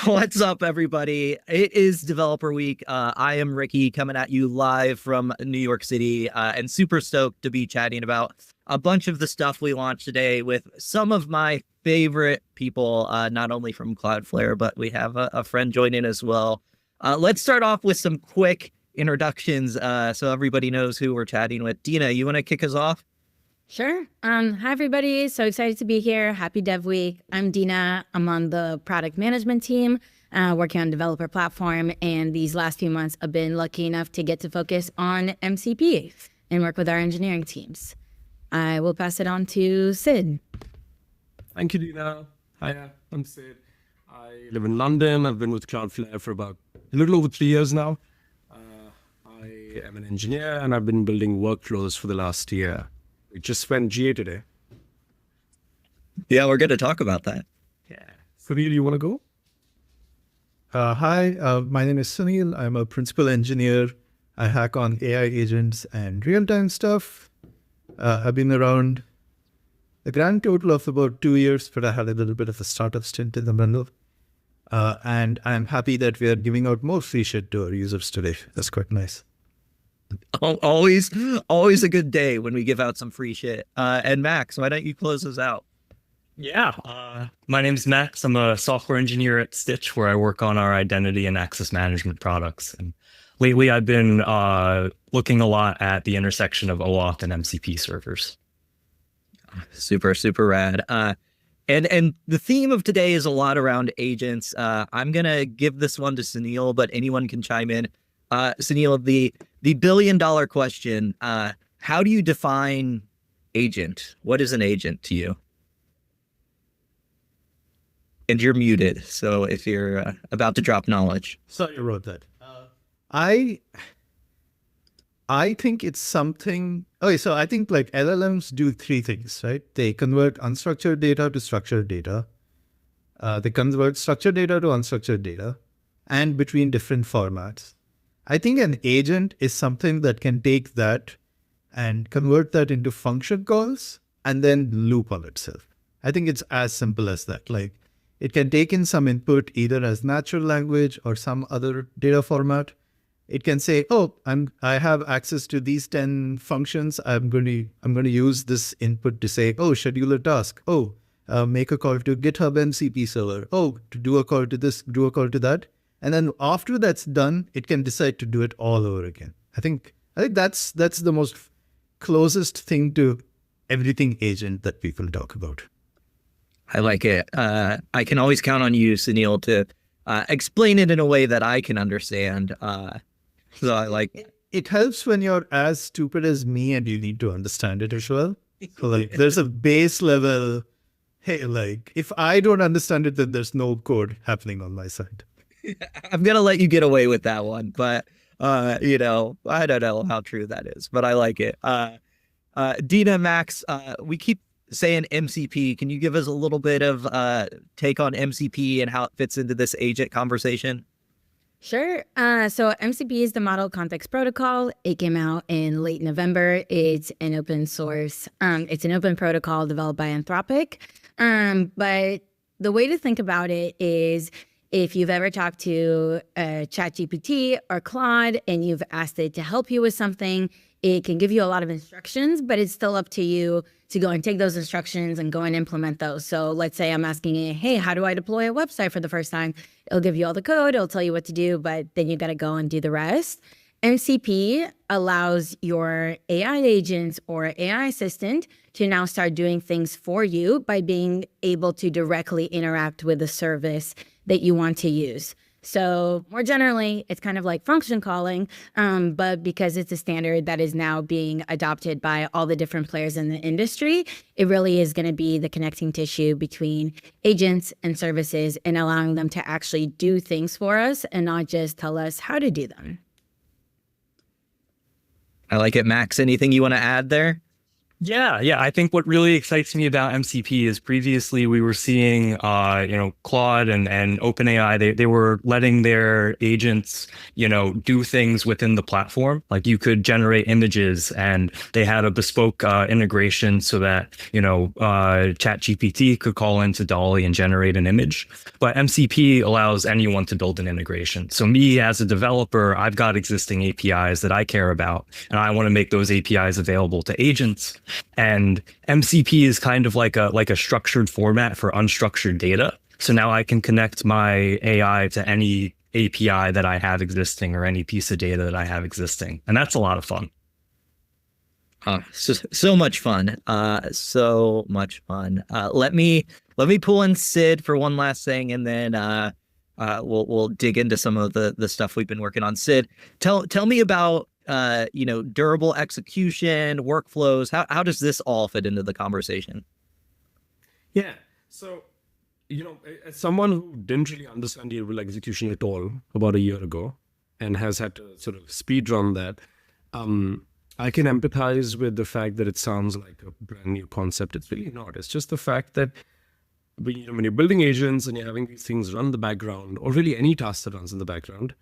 What's up, everybody? It is Developer Week. I am Ricky coming at you live from New York City and super stoked to be chatting about a bunch of the stuff we launched today with some of my favorite people, not only from Cloudflare, but we have a friend joining as well. Let's start off with some quick introductions so everybody knows who we're chatting with. Dina, you want to kick us off? Sure. Hi, everybody. So excited to be here. Happy Dev Week. I'm Dina. I'm on the product management team, working on developer platform. And these last few months, I've been lucky enough to get to focus on MCP and work with our engineering teams. I will pass it on to Sid. Thank you, Dina. Hi, I'm Sid. I live in London. I've been with Cloudflare for about a little over 3 years now. I am an engineer and I've been building workflows for the last year. We just went GA today. Yeah, we're going to talk about that. Yeah. Sunil, you want to go? Hi, my name is Sunil. I'm a principal engineer. I hack on AI agents and real-time stuff. I've been around a grand total of about 2 years, but I had a little bit of a startup stint in the middle. And I'm happy that we are giving out more free shit to our users today. That's quite nice. Always a good day when we give out some free shit. And Max, why don't you close us out? Yeah, my name's Max. I'm a software engineer at Stitch, where I work on our identity and access management products. And lately, I've been looking a lot at the intersection of OAuth and MCP servers. Super rad. And the theme of today is a lot around agents. I'm gonna give this one to Sunil, but anyone can chime in. Sunil, the billion-dollar question, how do you define agent? What is an agent to you? And you're muted, so if you're about to drop knowledge. Sorry, I wrote that. I think it's something... Okay, so I think like LLMs do three things, right? They convert unstructured data to structured data. They convert structured data to unstructured data and between different formats. I think an agent is something that can take that and convert that into function calls and then loop on itself. I think it's as simple as that. Like it can take in some input either as natural language or some other data format. It can say, oh, I have access to these 10 functions. I'm going to use this input to say, oh, schedule a task. Oh, make a call to GitHub MCP server. Oh, to do a call to this, do a call to that. And then after that's done, it can decide to do it all over again. I think that's the most closest thing to everything agent that people talk about. I like it. I can always count on you, Sunil, to explain it in a way that I can understand. So I like it. It helps when you're as stupid as me and you need to understand it as well. So like there's a base level, hey, like if I don't understand it, then there's no code happening on my side. I'm going to let you get away with that one, but, I don't know how true that is, but I like it. Dina, Max, we keep saying MCP. Can you give us a little bit of take on MCP and how it fits into this agent conversation? Sure. So MCP is the Model Context Protocol. It came out in late November. It's an open source. It's an open protocol developed by Anthropic. But the way to think about it is, if you've ever talked to ChatGPT or Claude and you've asked it to help you with something, it can give you a lot of instructions, but it's still up to you to go and take those instructions and go and implement those. So let's say I'm asking it, hey, how do I deploy a website for the first time? It'll give you all the code, it'll tell you what to do, but then you got to go and do the rest. MCP allows your AI agents or AI assistant to now start doing things for you by being able to directly interact with the service that you want to use. So more generally, it's kind of like function calling, but because it's a standard that is now being adopted by all the different players in the industry, it really is going to be the connecting tissue between agents and services and allowing them to actually do things for us and not just tell us how to do them. I like it. Max, anything you want to add there? Yeah. I think what really excites me about MCP is previously we were seeing, Claude and OpenAI, they were letting their agents, do things within the platform. Like you could generate images and they had a bespoke integration so that, ChatGPT could call into DALL-E and generate an image. But MCP allows anyone to build an integration. So me as a developer, I've got existing APIs that I care about, and I want to make those APIs available to agents. And MCP is kind of like a structured format for unstructured data. So now I can connect my AI to any API that I have existing or any piece of data that I have existing. And that's a lot of fun. So much fun. So much fun. Let me pull in Sid for one last thing, and then we'll dig into some of the stuff we've been working on. Sid, tell me about durable execution, workflows. How does this all fit into the conversation? Yeah. So, as someone who didn't really understand durable execution at all about a year ago and has had to sort of speed run that, I can empathize with the fact that it sounds like a brand new concept. It's really not. It's just the fact that when you're building agents and you're having these things run in the background, or really any task that runs in the background,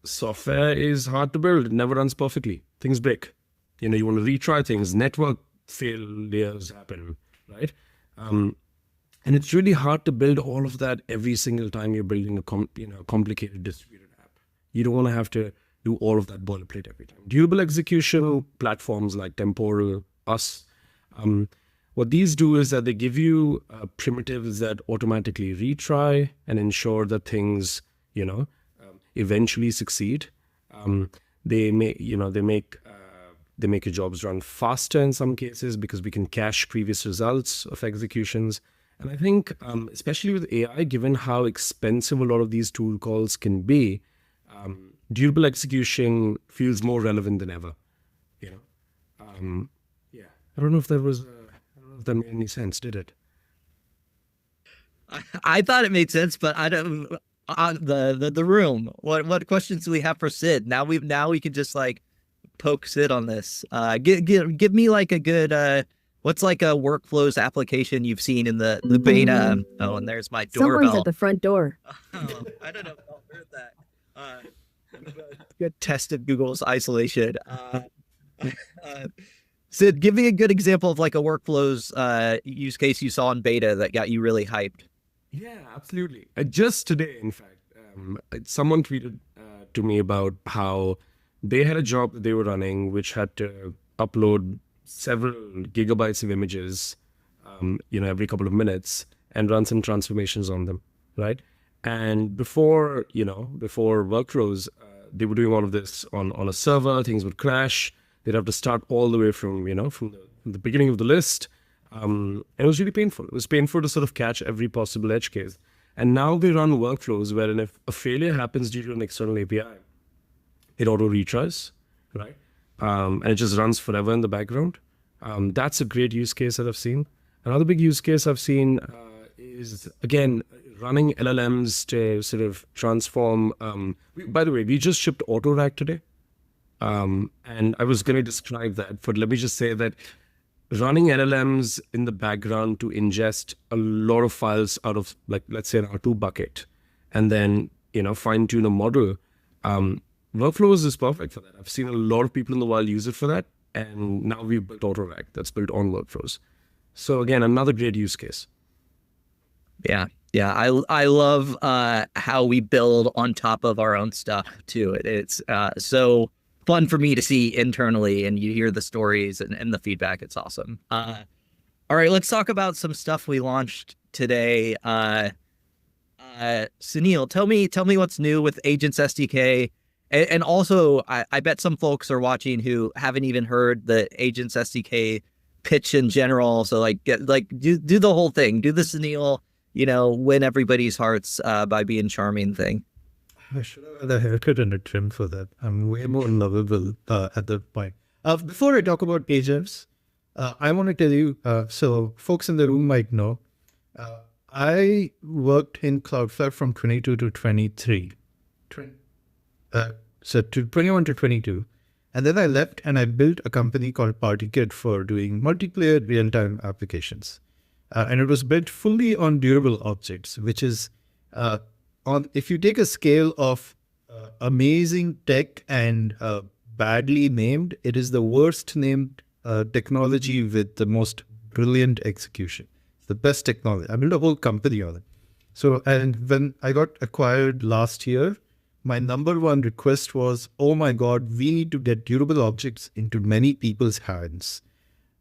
software is hard to build. It never runs perfectly. Things break. You want to retry things. Network failures happen, right? And it's really hard to build all of that every single time you're building a complicated distributed app. You don't want to have to do all of that boilerplate every time. Durable execution platforms like Temporal, what these do is that they give you primitives that automatically retry and ensure that things, eventually succeed. They make your jobs run faster in some cases because we can cache previous results of executions. And I think, especially with AI, given how expensive a lot of these tool calls can be, durable execution feels more relevant than ever. Yeah. I don't know if that made any sense, did it? I thought it made sense, but I don't. The room. What questions do we have for Sid? Now we can just like poke Sid on this. Give me like a good what's like a workflows application you've seen in the beta. Oh, and there's my doorbell. Someone's at the front door. Oh, I don't know if I heard that. Good tested Google's isolation. Sid, give me a good example of like a workflows use case you saw in beta that got you really hyped. Yeah, absolutely. Just today, in fact, someone tweeted to me about how they had a job that they were running which had to upload several gigabytes of images, every couple of minutes and run some transformations on them, right? And before workflows, they were doing all of this on a server. Things would crash. They'd have to start all the way from the beginning of the list. And it was really painful. It was painful to sort of catch every possible edge case. And now they run workflows wherein if a failure happens due to an external API, it auto retries, right? And it just runs forever in the background. That's a great use case that I've seen. Another big use case I've seen is, again, running LLMs to sort of transform. By the way, we just shipped AutoRack today. And I was going to describe that, but let me just say that running LLMs in the background to ingest a lot of files out of, like, let's say an R2 bucket, and then, fine tune a model. Workflows is perfect for that. I've seen a lot of people in the wild use it for that. And now we've built AutoRack that's built on workflows. So again, another great use case. Yeah. I love how we build on top of our own stuff too. It's so fun for me to see internally, and you hear the stories and the feedback. It's awesome. All right, let's talk about some stuff we launched today. Sunil, tell me what's new with Agents SDK. And also, I bet some folks are watching who haven't even heard the Agents SDK pitch in general. So do the whole thing. Do the Sunil, win everybody's hearts by being charming thing. I should have had a haircut and a trim for that. I'm way more lovable at that point. Before I talk about agents, I want to tell you, so folks in the room might know, I worked in Cloudflare from 22 to 23. So to 21 to 22. And then I left and I built a company called PartyKit for doing multiplayer real-time applications. And it was built fully on durable objects, which is if you take a scale of amazing tech and badly named, it is the worst named technology with the most brilliant execution. It's the best technology. I built a whole company on it. So, and when I got acquired last year, my number one request was, oh my God, we need to get durable objects into many people's hands.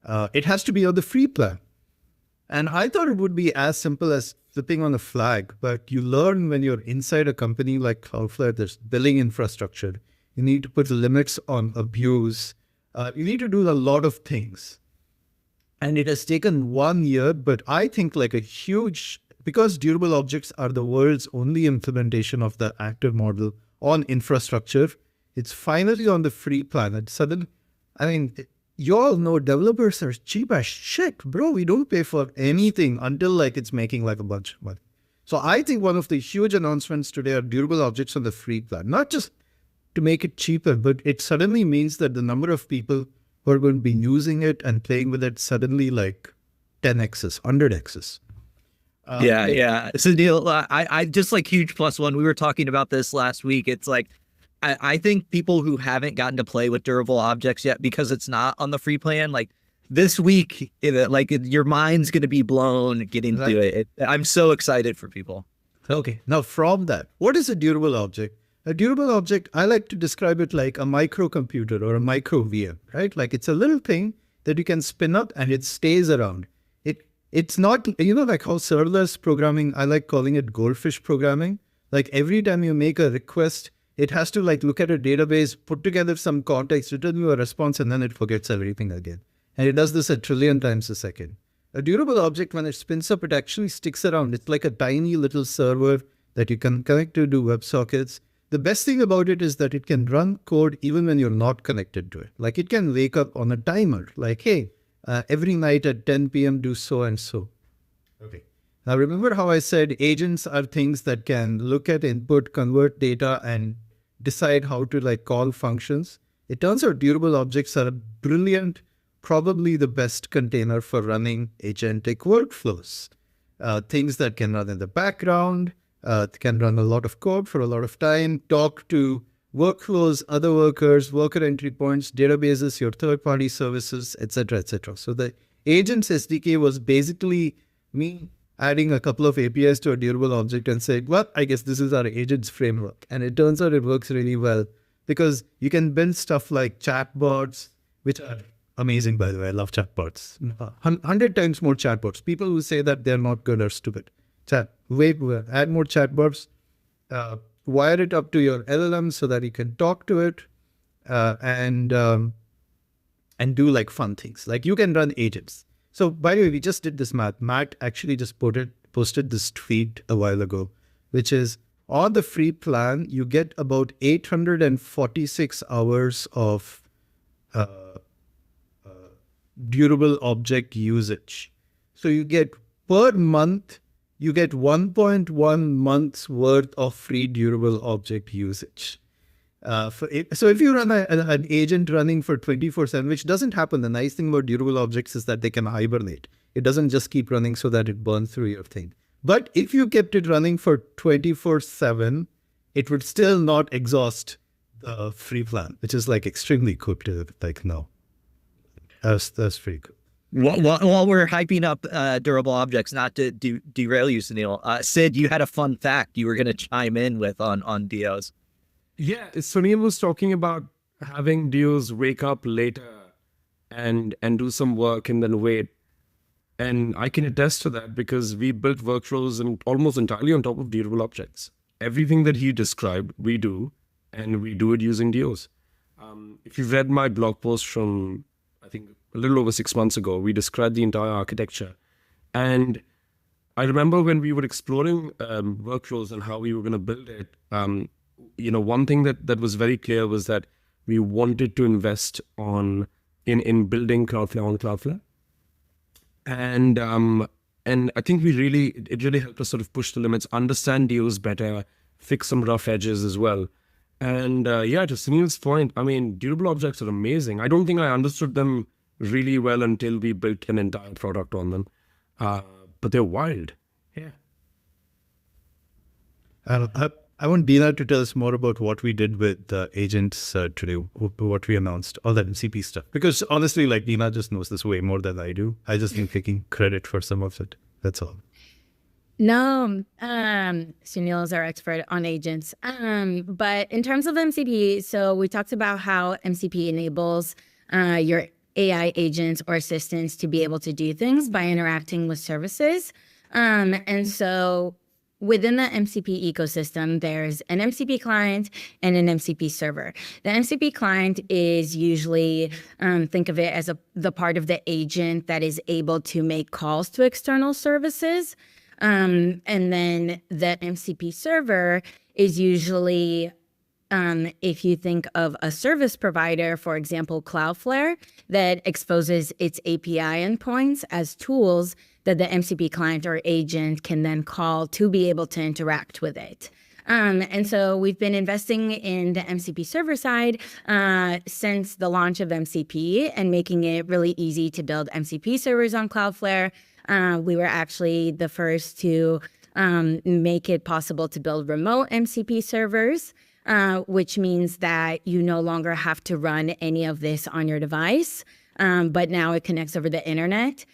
It has to be on the free plan. And I thought it would be as simple as flipping on a flag, but you learn when you're inside a company like Cloudflare, there's billing infrastructure. You need to put limits on abuse. You need to do a lot of things. And it has taken 1 year, but I think like a huge, because durable objects are the world's only implementation of the active model on infrastructure, it's finally on the free plan. And suddenly, I mean, you all know developers are cheap as shit, bro. We don't pay for anything until like it's making like a bunch of money. So I think one of the huge announcements today are durable objects on the free plan, not just to make it cheaper, but it suddenly means that the number of people who are going to be using it and playing with it suddenly like 10x's, 100x's. Yeah. So Neil, I just like huge plus one. We were talking about this last week. It's like, I think people who haven't gotten to play with durable objects yet because it's not on the free plan, like this week, your mind's going to be blown getting to it. I'm so excited for people. Okay. Now from that, what is a durable object? A durable object, I like to describe it like a microcomputer or a micro VM, right? Like it's a little thing that you can spin up and it stays around. It's not, like how serverless programming, I like calling it goldfish programming. Like every time you make a request, it has to like look at a database, put together some context, return you a response, and then it forgets everything again. And it does this 1 trillion times a second. A durable object, when it spins up, it actually sticks around. It's like a tiny little server that you can connect to do WebSockets. The best thing about it is that it can run code even when you're not connected to it. Like it can wake up on a timer, like, hey, every night at 10 p.m. do so and so. Okay. Now remember how I said agents are things that can look at input, convert data, and decide how to like call functions. It turns out durable objects are a brilliant, probably the best container for running agentic workflows. Things that can run in the background, can run a lot of code for a lot of time, talk to workflows, other workers, worker entry points, databases, your third-party services, etc., etc. So the agents SDK was basically me adding a couple of APIs to a durable object and saying, well, I guess this is our agents framework. And it turns out it works really well because you can build stuff like chatbots, which are amazing, by the way. I love chatbots. 100 times more chatbots. People who say that they're not good are stupid. Add more chatbots, wire it up to your LLM so that you can talk to it, and do like fun things. Like you can run agents. So by the way, we just did this math. Matt actually just posted this tweet a while ago, which is on the free plan, you get about 846 hours of durable object usage. So you get per month, you get 1.1 months worth of free durable object usage. So if you run an agent running for 24/7, which doesn't happen, the nice thing about durable objects is that they can hibernate. It doesn't just keep running so that it burns through your thing. But if you kept it running for 24/7, it would still not exhaust the free plan, which is like extremely cool to like know. That's pretty cool. While we're hyping up durable objects, not to derail you, Sunil, Sid, you had a fun fact you were going to chime in with on DOs. Yeah, Sunil was talking about having DOs wake up later and do some work and then wait. And I can attest to that because we built workflows and almost entirely on top of durable objects. Everything that he described, we do, and we do it using DOs. If you've read my blog post from, I think, a little over 6 months ago, we described the entire architecture. And I remember when we were exploring workflows and how we were going to build it, one thing that was very clear was that we wanted to invest in building Cloudflare on Cloudflare. And I think it really helped us sort of push the limits, understand DOs better, fix some rough edges as well. And yeah, to Sunil's point, I mean, durable objects are amazing. I don't think I understood them really well until we built an entire product on them. But they're wild. Yeah. I want Dina to tell us more about what we did with agents today, what we announced, all that MCP stuff. Because honestly, like Dina just knows this way more than I do. I just been taking credit for some of it. That's all. No, Sunil is our expert on agents. But in terms of MCP, so we talked about how MCP enables your AI agents or assistants to be able to do things by interacting with services. And so within the MCP ecosystem, there's an MCP client and an MCP server. The MCP client is usually, think of it as the part of the agent that is able to make calls to external services. And then the MCP server is usually, if you think of a service provider, for example, Cloudflare, that exposes its API endpoints as tools that the MCP client or agent can then call to be able to interact with it. And so we've been investing in the MCP server side since the launch of MCP and making it really easy to build MCP servers on Cloudflare. We were actually the first to make it possible to build remote MCP servers, which means that you no longer have to run any of this on your device, but now it connects over the internet,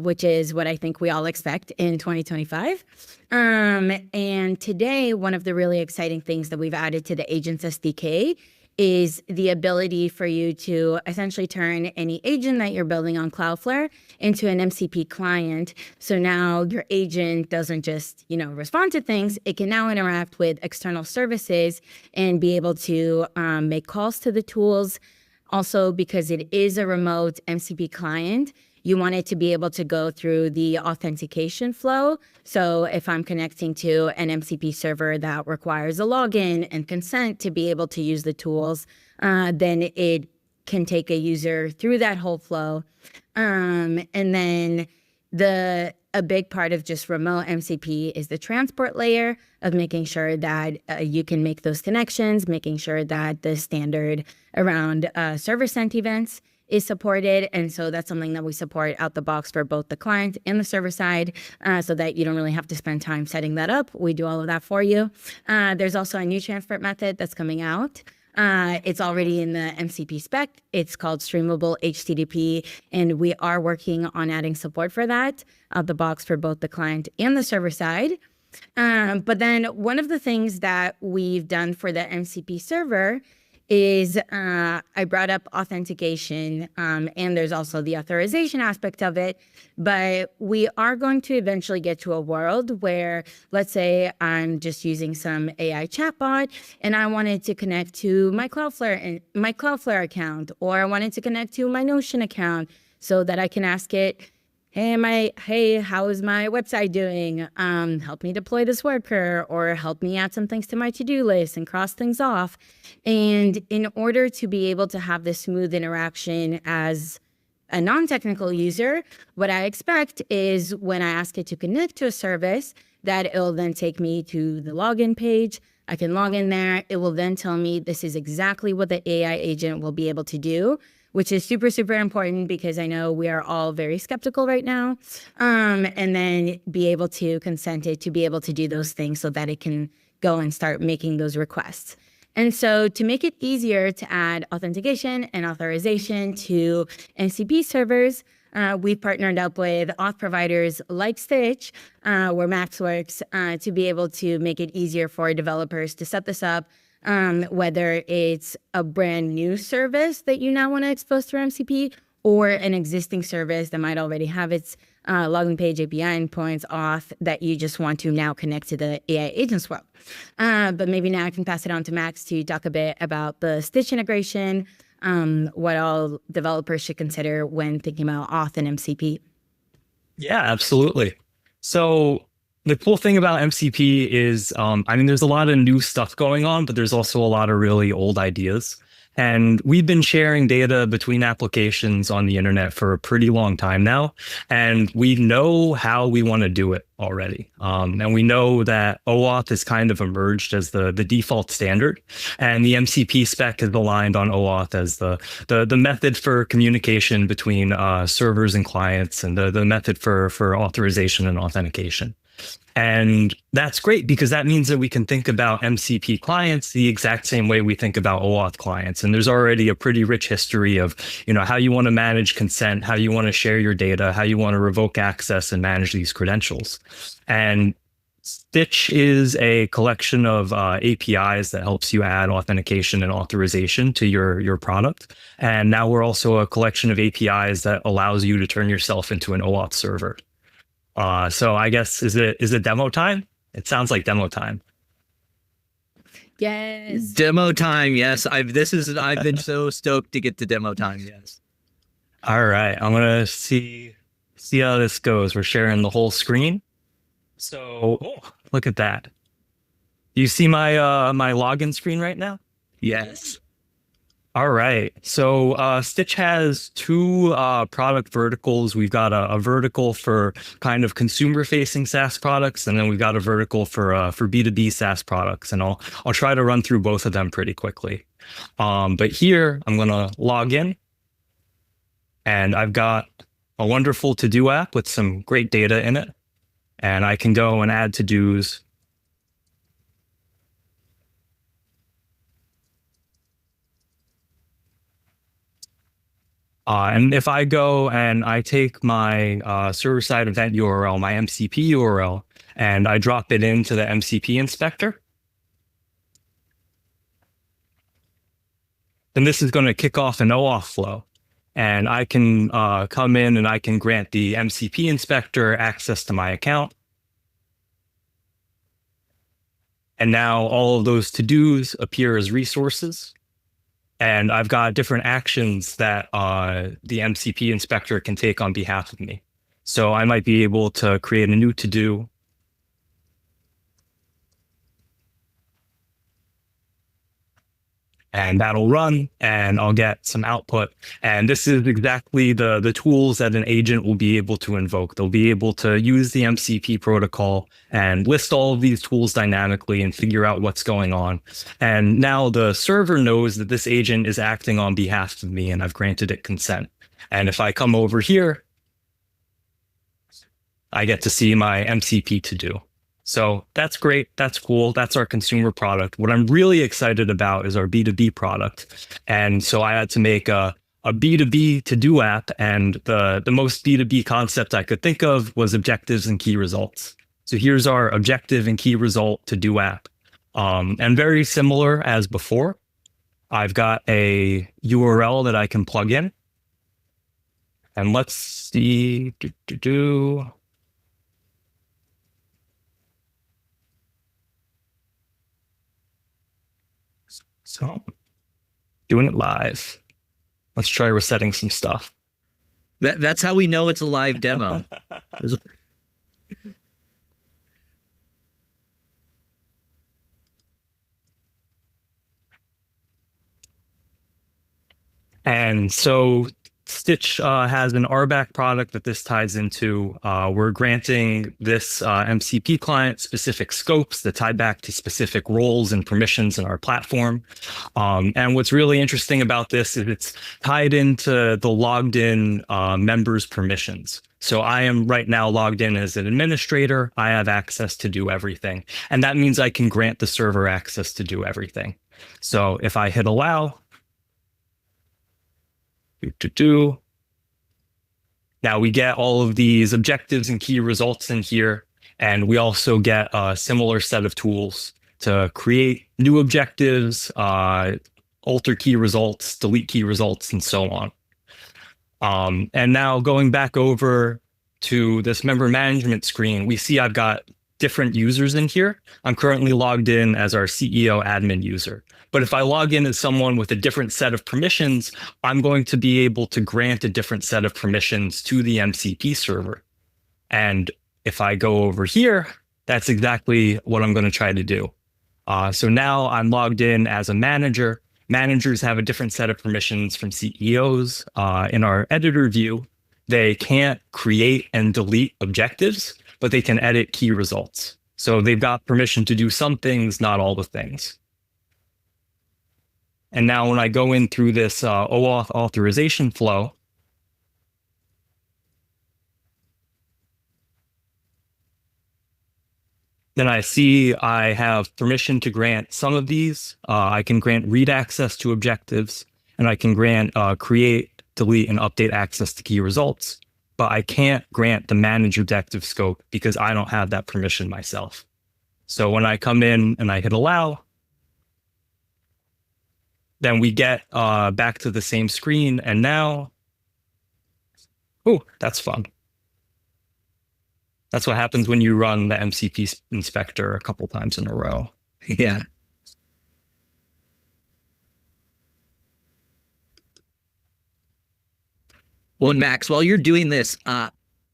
which is what I think we all expect in 2025. And today, one of the really exciting things that we've added to the Agents SDK is the ability for you to essentially turn any agent that you're building on Cloudflare into an MCP client. So now your agent doesn't just, respond to things. It can now interact with external services and be able to make calls to the tools. Also, because it is a remote MCP client, you want it to be able to go through the authentication flow. So if I'm connecting to an MCP server that requires a login and consent to be able to use the tools, then it can take a user through that whole flow. And then a big part of just remote MCP is the transport layer of making sure that you can make those connections, making sure that the standard around server sent events is supported. And so that's something that we support out the box for both the client and the server side, so that you don't really have to spend time setting that up. We do all of that for you. There's also a new transport method that's coming out. It's already in the MCP spec. It's called Streamable HTTP, and we are working on adding support for that out the box for both the client and the server side. But then one of the things that we've done for the MCP server is I brought up authentication, and there's also the authorization aspect of it. But we are going to eventually get to a world where, let's say I'm just using some AI chatbot and I wanted to connect to my Cloudflare account, or I wanted to connect to my Notion account so that I can ask it, hey, how is my website doing? Help me deploy this worker, or help me add some things to my to-do list and cross things off. And in order to be able to have this smooth interaction as a non-technical user, what I expect is when I ask it to connect to a service, that it'll then take me to the login page. I can log in there. It will then tell me this is exactly what the AI agent will be able to do, which is super, super important because I know we are all very skeptical right now. And then be able to consent it to be able to do those things so that it can go and start making those requests. And so to make it easier to add authentication and authorization to MCP servers, we've partnered up with auth providers like Stitch, where Max works, to be able to make it easier for developers to set this up, whether it's a brand new service that you now want to expose through MCP, or an existing service that might already have its login page, API endpoints, auth, that you just want to now connect to the AI agents world. But maybe now I can pass it on to Max to talk a bit about the Stitch integration, what all developers should consider when thinking about auth and MCP. Yeah, absolutely. So the cool thing about MCP is, there's a lot of new stuff going on, but there's also a lot of really old ideas. And we've been sharing data between applications on the internet for a pretty long time now. And we know how we want to do it already. And we know that OAuth has kind of emerged as the default standard. And the MCP spec is aligned on OAuth as the method for communication between servers and clients, and the method for authorization and authentication. And that's great because that means that we can think about MCP clients the exact same way we think about OAuth clients. And there's already a pretty rich history of, how you want to manage consent, how you want to share your data, how you want to revoke access and manage these credentials. And Stitch is a collection of APIs that helps you add authentication and authorization to your product. And now we're also a collection of APIs that allows you to turn yourself into an OAuth server. So I guess, is it demo time? It sounds like demo time. Yes. Demo time, yes. I've been so stoked to get to demo time, yes. All right, I'm gonna see how this goes. We're sharing the whole screen. So look at that. Do you see my my login screen right now? Yes. All right. So Stitch has two product verticals. We've got a vertical for kind of consumer-facing SaaS products, and then we've got a vertical for B2B SaaS products. And I'll try to run through both of them pretty quickly. But here I'm gonna log in, and I've got a wonderful to-do app with some great data in it, and I can go and add to-dos. And if I go and I take my server-side event URL, my MCP URL, and I drop it into the MCP inspector, then this is going to kick off an OAuth flow. And I can come in and I can grant the MCP inspector access to my account. And now all of those to-dos appear as resources. And I've got different actions that the MCP inspector can take on behalf of me. So I might be able to create a new to-do. And that'll run, and I'll get some output. And this is exactly the tools that an agent will be able to invoke. They'll be able to use the MCP protocol and list all of these tools dynamically and figure out what's going on. And now the server knows that this agent is acting on behalf of me, and I've granted it consent. And if I come over here, I get to see my MCP to-do. So that's great. That's cool. That's our consumer product. What I'm really excited about is our B2B product. And so I had to make a B2B to-do app. And the most B2B concept I could think of was objectives and key results. So here's our objective and key result to-do app. And very similar as before, I've got a URL that I can plug in. And let's see. So, doing it live. Let's try resetting some stuff. That's how we know it's a live demo. And so Stitch has an RBAC product that this ties into. We're granting this MCP client specific scopes that tie back to specific roles and permissions in our platform. And what's really interesting about this is it's tied into the logged in members' permissions. So I am right now logged in as an administrator. I have access to do everything. And that means I can grant the server access to do everything. So if I hit allow, now we get all of these objectives and key results in here, and we also get a similar set of tools to create new objectives, alter key results, delete key results, and so on. And now going back over to this member management screen, we see I've got different users in here. I'm currently logged in as our CEO admin user. But if I log in as someone with a different set of permissions, I'm going to be able to grant a different set of permissions to the MCP server. And if I go over here, that's exactly what I'm going to try to do. So now I'm logged in as a manager. managers have a different set of permissions from CEOs. In our editor view, they can't create and delete objectives, but they can edit key results. So they've got permission to do some things, not all the things. And now when I go in through this OAuth authorization flow, then I see I have permission to grant some of these. I can grant read access to objectives, and I can grant create, delete, and update access to key results. But I can't grant the manage objective scope because I don't have that permission myself. So when I come in and I hit allow, then we get back to the same screen. And now, oh, that's fun. That's what happens when you run the MCP inspector a couple times in a row. Yeah. Well, Max, while you're doing this, a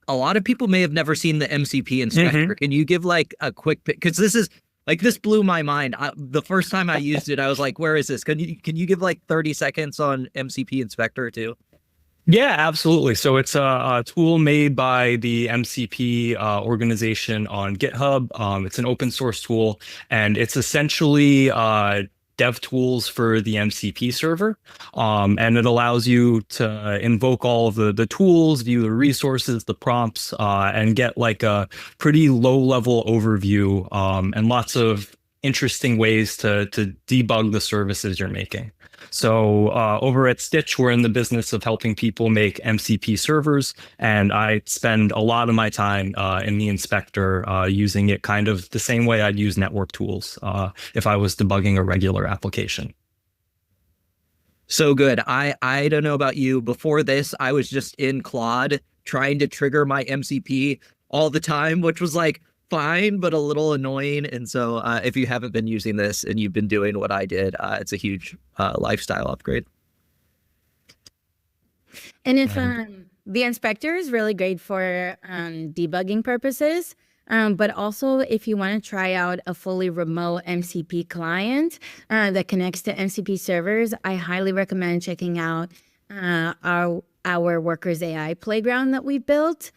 lot of people may have never seen the MCP inspector. Can you give like a quick, because this blew my mind. The first time I used it, I was like, where is this? Can you give like 30 seconds on MCP inspector too? Yeah, absolutely. So it's a tool made by the MCP organization on GitHub. It's an open source tool, and it's essentially dev tools for the MCP server. And it allows you to invoke all of the tools, view the resources, the prompts, and get like a pretty low level overview and lots of interesting ways to debug the services you're making. So over at Stitch, we're in the business of helping people make MCP servers, and I spend a lot of my time in the inspector using it kind of the same way I'd use network tools if I was debugging a regular application. So good. I don't know about you. Before this, I was just in Claude trying to trigger my MCP all the time, which was like fine, but a little annoying. And so if you haven't been using this and you've been doing what I did, it's a huge lifestyle upgrade. And if the inspector is really great for debugging purposes, but also if you want to try out a fully remote MCP client that connects to MCP servers, I highly recommend checking out our Workers AI playground that we built.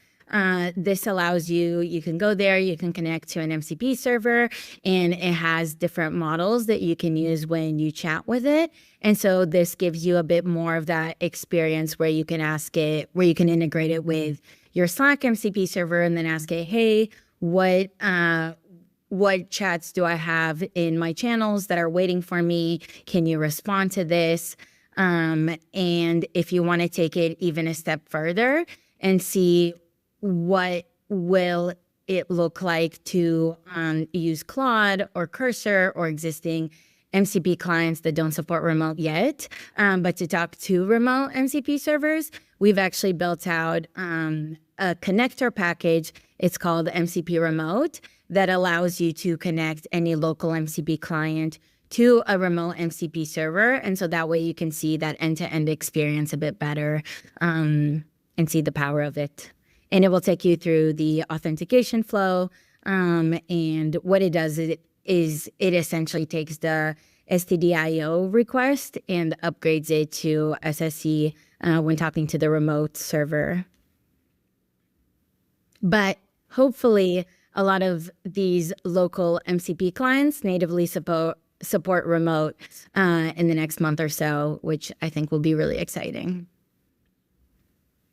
This allows you can go there, you can connect to an MCP server, and it has different models that you can use when you chat with it. And so this gives you a bit more of that experience where you can ask it, where you can integrate it with your Slack MCP server and then ask it, hey, what chats do I have in my channels that are waiting for me? Can you respond to this? And if you want to take it even a step further and see what will it look like to use Claude or Cursor or existing MCP clients that don't support remote yet, but to talk to remote MCP servers, we've actually built out a connector package. It's called MCP Remote that allows you to connect any local MCP client to a remote MCP server. And so that way you can see that end-to-end experience a bit better and see the power of it. And it will take you through the authentication flow. And what it does is it essentially takes the stdio request and upgrades it to SSE when talking to the remote server. But hopefully, a lot of these local MCP clients natively support remote in the next month or so, which I think will be really exciting.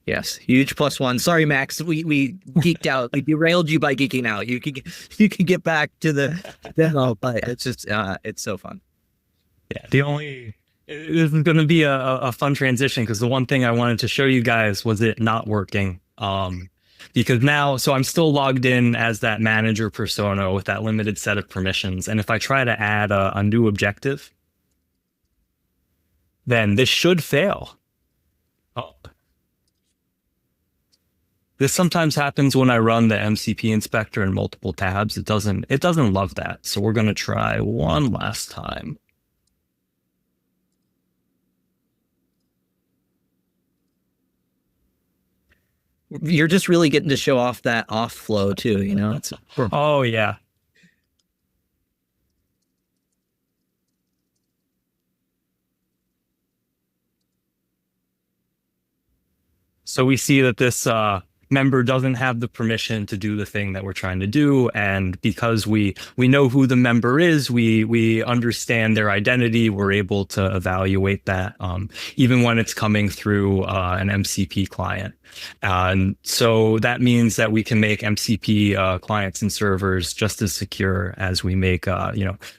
Yes, huge +1. Sorry, Max, we geeked out. We derailed you by geeking out. You can get back to the demo, but it's just it's so fun. Yeah, this is going to be a fun transition because the one thing I wanted to show you guys was it not working. Because now, so I'm still logged in as that manager persona with that limited set of permissions, and if I try to add a new objective, then this should fail. Oh. This sometimes happens when I run the MCP inspector in multiple tabs. It doesn't love that. So we're going to try one last time. You're just really getting to show off that off flow too, you know? Oh yeah. So we see that this member doesn't have the permission to do the thing that we're trying to do. And because we know who the member is, we understand their identity, we're able to evaluate that, even when it's coming through an MCP client. And so that means that we can make MCP clients and servers just as secure as we make,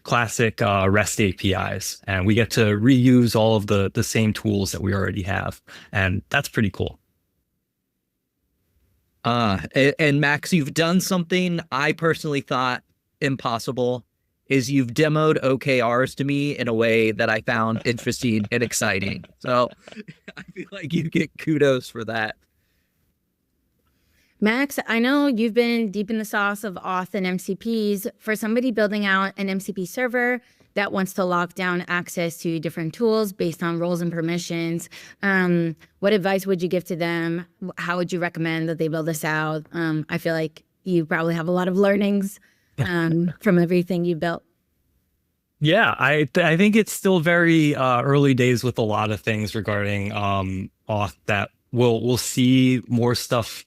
classic REST APIs. And we get to reuse all of the same tools that we already have. And that's pretty cool. And Max, you've done something I personally thought impossible, is you've demoed OKRs to me in a way that I found interesting and exciting. So I feel like you get kudos for that. Max, I know you've been deep in the sauce of auth and MCPs. For somebody building out an MCP server that wants to lock down access to different tools based on roles and permissions, what advice would you give to them? How would you recommend that they build this out? I feel like you probably have a lot of learnings from everything you built. Yeah, I think it's still very early days with a lot of things regarding auth that we'll see more stuff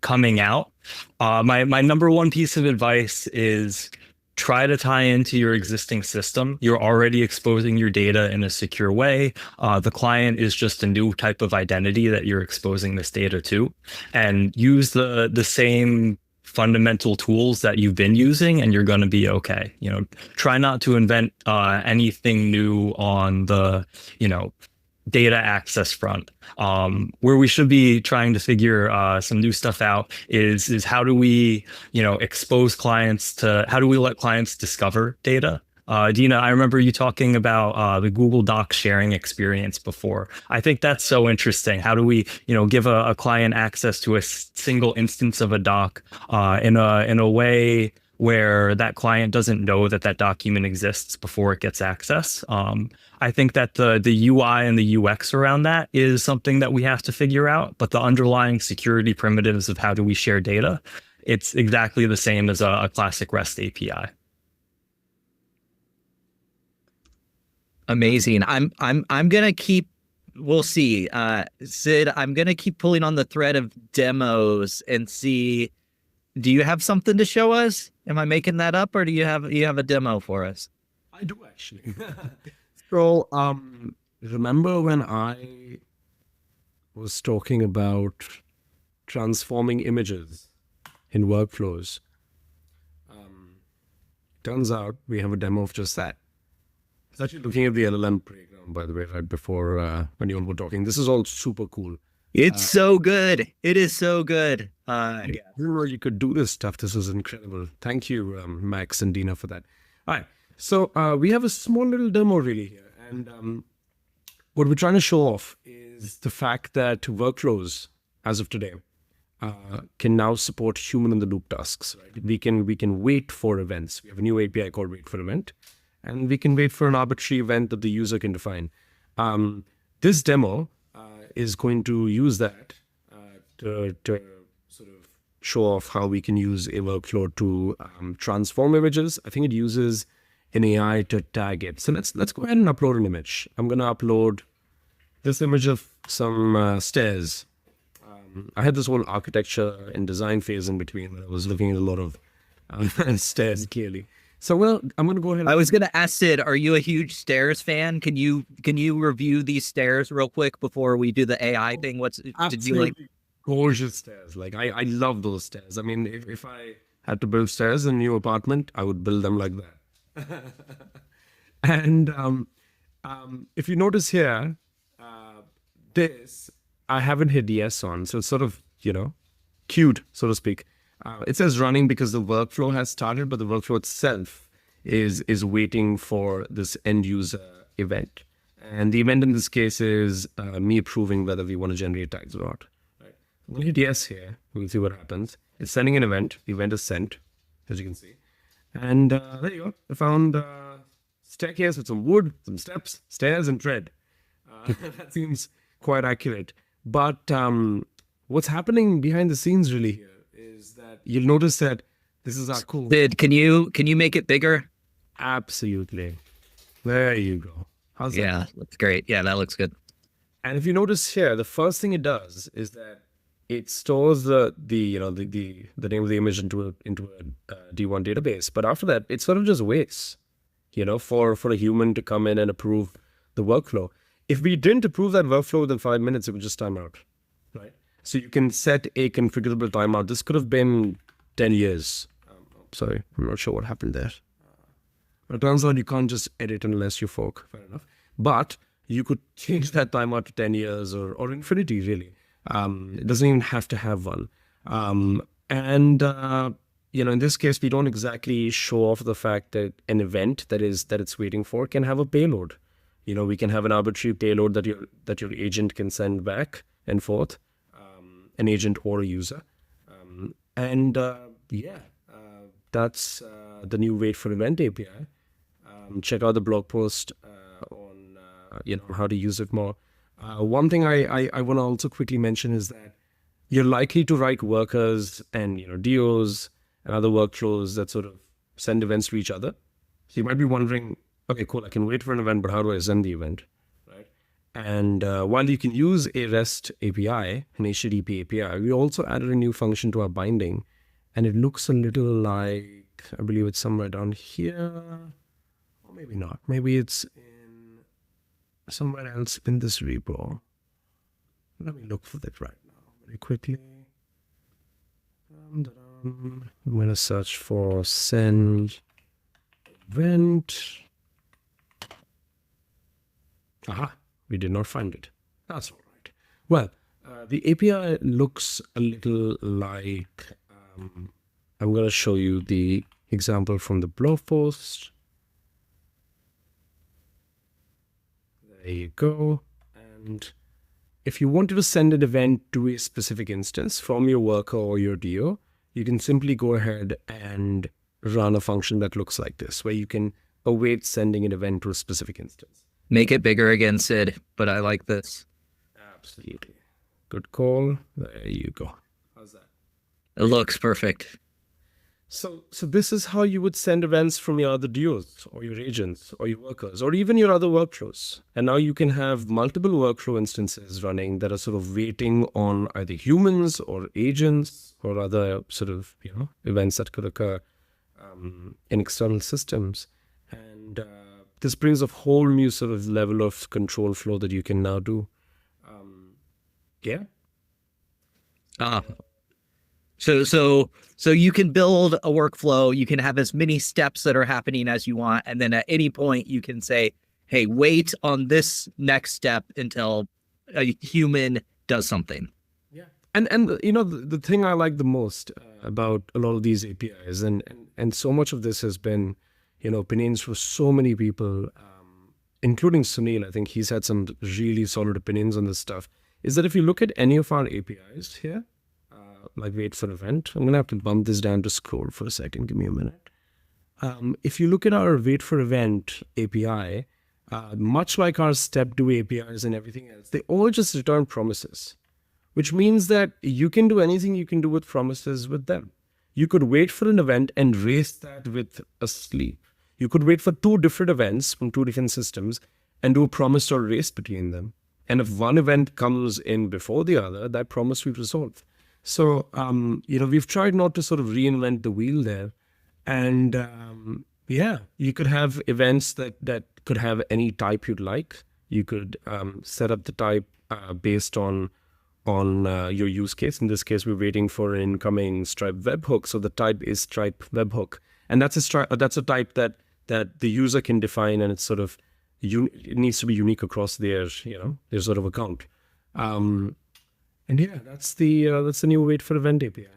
coming out. My number one piece of advice is try to tie into your existing system. You're already exposing your data in a secure way. The client is just a new type of identity that you're exposing this data to, and use the same fundamental tools that you've been using, and you're going to be okay. Try not to invent anything new on the, data access front. Where we should be trying to figure some new stuff out is how do we, expose clients to, how do we let clients discover data? Dina, I remember you talking about the Google Docs sharing experience before. I think that's so interesting. How do we, give a client access to a single instance of a doc in a way where that client doesn't know that document exists before it gets access? I think that the UI and the UX around that is something that we have to figure out, but the underlying security primitives of how do we share data, it's exactly the same as a classic REST API. Amazing. I'm gonna keep, we'll see. Sid, I'm gonna keep pulling on the thread of demos and see, do you have something to show us? Am I making that up, or do you have a demo for us? I do actually. So, remember when I was talking about transforming images in workflows? Turns out we have a demo of just that. I was actually looking at the LLM playground, by the way, right before when you all were talking. This is all super cool. It's so good. It is so good. I didn't know you could do this stuff. This is incredible. Thank you, Max and Dina, for that. All right. So we have a small little demo really here. And what we're trying to show off is the fact that workflows, as of today, can now support human-in-the-loop tasks. Right? We can wait for events. We have a new API called Wait for Event, and we can wait for an arbitrary event that the user can define. This demo is going to use that to sort of show off how we can use a workflow to transform images. I think it uses an AI to tag it. So let's go ahead and upload an image. I'm going to upload this image of some stairs. I had this whole architecture and design phase in between when I was looking at a lot of stairs, clearly. So, well, I'm going to go ahead. I was going to ask Sid, are you a huge stairs fan? Can you review these stairs real quick before we do the AI thing? Did you like? Gorgeous stairs. Like I love those stairs. I mean, if I had to build stairs in a new apartment, I would build them like that. And if you notice here, this, I haven't hit yes on. So it's sort of, queued, so to speak. It says running because the workflow has started, but the workflow itself is waiting for this end user event. And the event in this case is me approving whether we want to generate tags or not. Right. I'm going to hit yes here. We'll see what happens. It's sending an event. The event is sent, as you can see. And there you go. I found staircase with some wood, some steps, stairs, and tread. That seems quite accurate. But what's happening behind the scenes really here is that you'll notice that this is our cool. Sid, can you make it bigger? Absolutely. There you go. How's that? Yeah, looks great. Yeah, that looks good. And if you notice here, the first thing it does is that it stores the name of the image into a D1 database. But after that, it sort of just waits, for a human to come in and approve the workflow. If we didn't approve that workflow within 5 minutes, it would just time out, right? So you can set a configurable timeout. This could have been 10 years. Sorry, I'm not sure what happened there. But it turns out you can't just edit unless you fork. Fair enough. But you could change that timeout to 10 years or infinity, really. It doesn't even have to have one. In this case, we don't exactly show off the fact that an event that it's waiting for can have a payload. We can have an arbitrary payload that your agent can send back and forth, an agent or a user. That's the new wait for event API. Check out the blog post on how to use it more. One thing I want to also quickly mention is that you're likely to write workers and DOs and other workflows that sort of send events to each other. So you might be wondering, okay, cool, I can wait for an event, but how do I send the event, right? And while you can use a REST API, an HTTP API, we also added a new function to our binding, and it looks a little like, I believe it's somewhere down here, or maybe not. Maybe it's in somewhere else in this repo. Let me look for that right now very quickly. I'm going to search for send event. Aha, we did not find it. That's all right. Well, the API looks a little like, I'm going to show you the example from the blog post. There you go. And if you wanted to send an event to a specific instance from your worker or your DO, you can simply go ahead and run a function that looks like this, where you can await sending an event to a specific instance. Make it bigger again, Sid, but I like this. Absolutely. Good call. There you go. How's that? It looks perfect. So this is how you would send events from your other DOs or your agents or your workers or even your other workflows. And now you can have multiple workflow instances running that are sort of waiting on either humans or agents or other sort of, events that could occur in external systems. And this brings a whole new sort of level of control flow that you can now do. So you can build a workflow, you can have as many steps that are happening as you want, and then at any point you can say, hey, wait on this next step until a human does something. Yeah. And the thing I like the most about a lot of these APIs, and so much of this has been, opinions for so many people, including Sunil. I think he's had some really solid opinions on this stuff, is that if you look at any of our APIs here, like wait for event, I'm going to have to bump this down to scroll for a second. Give me a minute. If you look at our wait for event API, much like our step 2 APIs and everything else, they all just return promises, which means that you can do anything you can do with promises with them. You could wait for an event and race that with a sleep. You could wait for 2 different events from 2 different systems and do a promise or race between them. And if one event comes in before the other, that promise we resolve. So, we've tried not to sort of reinvent the wheel there. And you could have events that could have any type you'd like. You could set up the type based on your use case. In this case, we're waiting for an incoming Stripe webhook. So the type is Stripe webhook. And that's a type that the user can define, and it's sort of, it needs to be unique across their sort of account. That's the new wait for event API.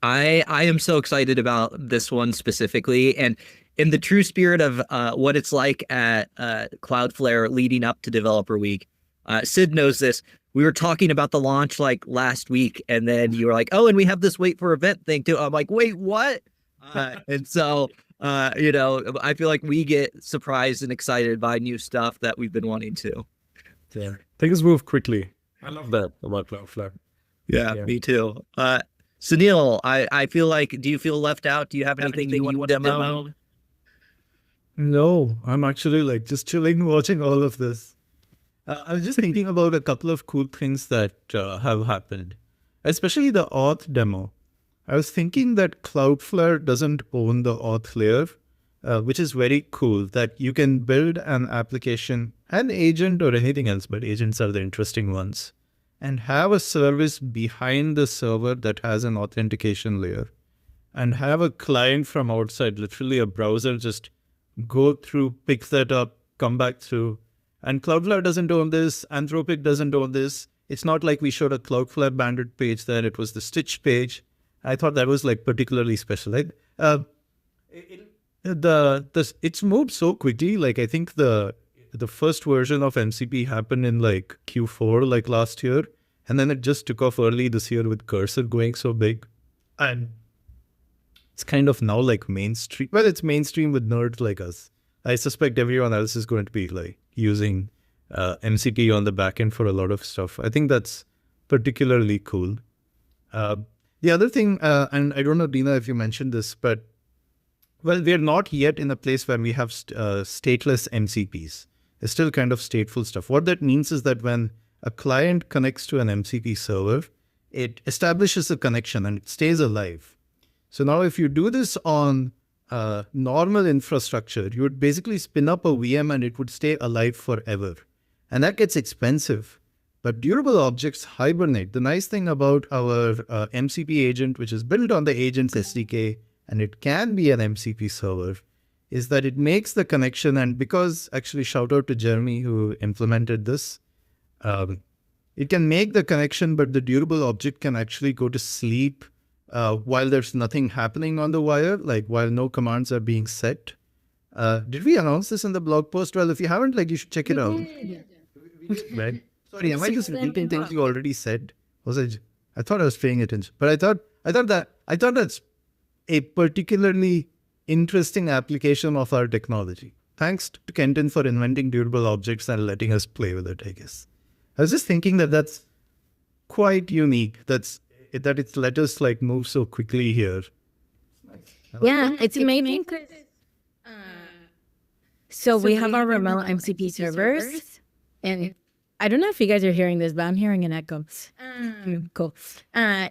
I am so excited about this one specifically, and in the true spirit of what it's like at Cloudflare leading up to Developer Week. Sid knows this. We were talking about the launch like last week, and then you were like, "Oh, and we have this wait for event thing too." I'm like, "Wait, what?" And so, I feel like we get surprised and excited by new stuff that we've been wanting to. Yeah, things move quickly. I love that about Cloudflare. Yeah, me too. Sunil, I feel like, do you feel left out? Do you have anything that you want to demo? No, I'm actually like just chilling, watching all of this. I was just thinking about a couple of cool things that have happened, especially the auth demo. I was thinking that Cloudflare doesn't own the auth layer, which is very cool, that you can build an application, an agent or anything else, but agents are the interesting ones, and have a service behind the server that has an authentication layer, and have a client from outside, literally a browser, just go through, pick that up, come back through. And Cloudflare doesn't own this. Anthropic doesn't own this. It's not like we showed a Cloudflare banded page there. It was the Stitch page. I thought that was like particularly special. It's moved so quickly. Like I think the first version of MCP happened in like Q4 like last year, and then it just took off early this year with Cursor going so big, and it's kind of now like mainstream. Well, it's mainstream with nerds like us. I suspect everyone else is going to be like using MCP on the backend for a lot of stuff. I think that's particularly cool. The other thing, and I don't know, Dina, if you mentioned this, but well, we're not yet in a place where we have stateless MCPs. It's still kind of stateful stuff. What that means is that when a client connects to an MCP server, it establishes a connection and it stays alive. So now if you do this on normal infrastructure, you would basically spin up a VM and it would stay alive forever. And that gets expensive. But durable objects hibernate. The nice thing about our MCP agent, which is built on the agent's SDK, and it can be an MCP server, is that it makes the connection. And because, actually, shout out to Jeremy who implemented this, it can make the connection, but the durable object can actually go to sleep while there's nothing happening on the wire, like while no commands are being set. Did we announce this in the blog post? Well, if you haven't, like, you should check it out. Right? Sorry, am I just repeating things you already said? I thought I was paying attention, but I thought that's a particularly interesting application of our technology. Thanks to Kenton for inventing durable objects and letting us play with it, I guess. I was just thinking that that's quite unique. That it's let us like move so quickly here. Yeah, it's amazing. So we have our remote MCP servers, and I don't know if you guys are hearing this, but I'm hearing an echo. Cool.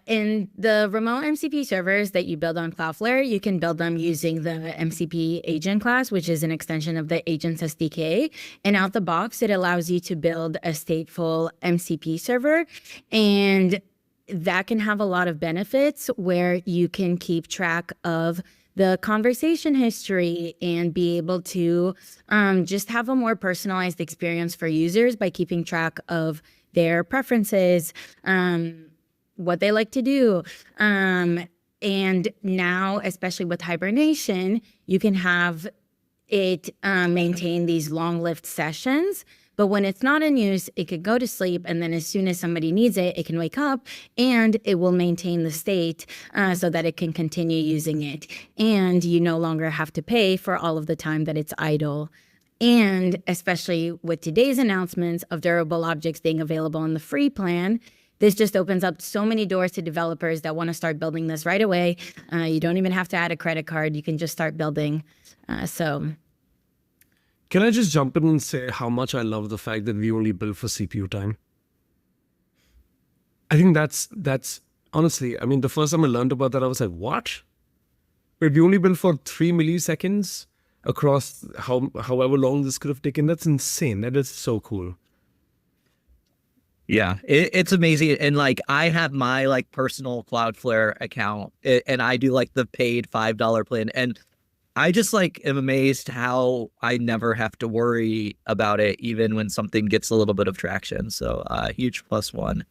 In the remote MCP servers that you build on Cloudflare, you can build them using the MCP agent class, which is an extension of the agent's SDK. And out the box, it allows you to build a stateful MCP server. And that can have a lot of benefits where you can keep track of the conversation history and be able to just have a more personalized experience for users by keeping track of their preferences, what they like to do. And now, especially with hibernation, you can have it maintain these long-lived sessions. But when it's not in use, it could go to sleep, and then as soon as somebody needs it, it can wake up, and it will maintain the state so that it can continue using it. And you no longer have to pay for all of the time that it's idle. And especially with today's announcements of durable objects being available in the free plan, this just opens up so many doors to developers that want to start building this right away. You don't even have to add a credit card. You can just start building. Can I just jump in and say how much I love the fact that we only build for CPU time? I think that's honestly, I mean, the first time I learned about that, I was like, what? Wait, we only build for 3 milliseconds across however long this could have taken? That's insane. That is so cool. Yeah, it's amazing. And like, I have my like personal Cloudflare account, and I do like the paid $5 plan. And I just like am amazed how I never have to worry about it, even when something gets a little bit of traction. So huge +1.